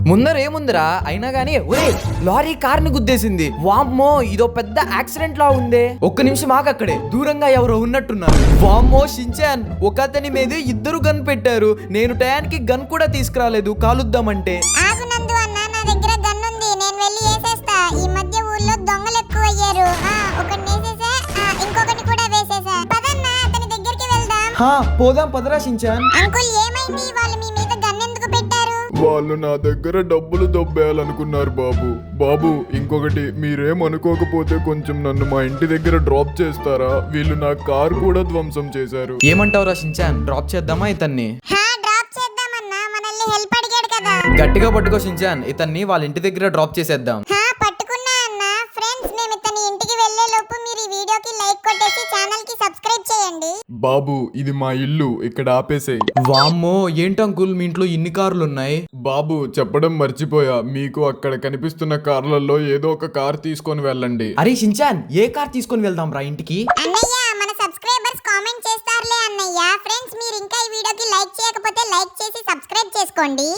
ముందరేముందిరా అయినా గానీ ఒరే లారీ కార్ ని గుద్దేసింది. వామ్మో ఇదో పెద్ద యాక్సిడెంట్ లా ఉందే. ఒక్క నిమిషం ఆగక్కడే, దూరంగా ఎవరో ఉన్నట్టున్నారు. వామ్మో షించాన్, ఒక అతని మీద ఇద్దరు గన్ పెట్టారు. నేను టయానికి గన్ కూడా తీసుకురాలేదు కాలుద్దామంటే. ఆగునందు అన్న, నా దగ్గర గన్ ఉంది, నేను వెళ్ళి వేసేస్తా. ఈ మధ్య ఊర్లో దొంగలు ఎక్కువ అయ్యారు. ఒకటి వేసేసా, ఇంకొకటి కూడా వేసేసా. పదన్న అతని దగ్గరికి వెళ్దాం. పోదాం పదరా షించాన్. అంకుల్ ఏమైంది? వాళ్ళు మీ మీద గన్ ఎందుకు పెట్టారు? వాళ్ళు నా దగ్గర డబ్బులు దొబ్బేయాలనుకున్నారు బాబు. ఇంకొకటి, మీరేమనుకోకపోతే కొంచెం నన్ను మా ఇంటి దగ్గర డ్రాప్ చేస్తారా? వీళ్ళు నా కార్ కూడా ధ్వంసం చేశారు. ఏమంటావురా షించాన్, డ్రాప్ చేద్దామా ఇతన్ని? డ్రాప్ చేద్దామన్నా, మనల్ని హెల్ప్ అడిగాడు కదా. గట్టిగా పట్టుకో షించాన్, ఇతన్ని వాళ్ళ ఇంటి దగ్గర డ్రాప్ చేసేద్దాం. పట్టుకున్నా అన్న. ఫ్రెండ్స్, మేము ఇతని ఇంటికి వెళ్లే లోపు మీరు ఈ వీడియోకి లైక్ కొట్టేసి ఛానల్ కి సబ్స్క్రైబ్ చేయండి. బాబు, ఇది మా ఇల్లు, ఇక్కడ ఆపేసేయ్. వామ్మో ఏంటంకుల్ మీ ఇంట్లో ఇన్ని కార్లు ఉన్నాయి? బాబు చెప్పడం మర్చిపోయా, మీకు అక్కడ కనిపిస్తున్న కార్లలో ఏదో ఒక కార్ తీసుకొని వెళ్ళండి. అరే షించాన్, ఏ కార్ తీసుకొని వెళ్దాం రా ఇంటికి? అన్నయ్య, మన సబ్స్క్రైబర్స్ కామెంట్ చేస్తారులే అన్నయ్య. ఫ్రెండ్స్, మీరు ఇంకా ఈ వీడియోకి లైక్ చేయకపోతే లైక్ చేసి సబ్స్క్రైబ్ చేసుకోండి.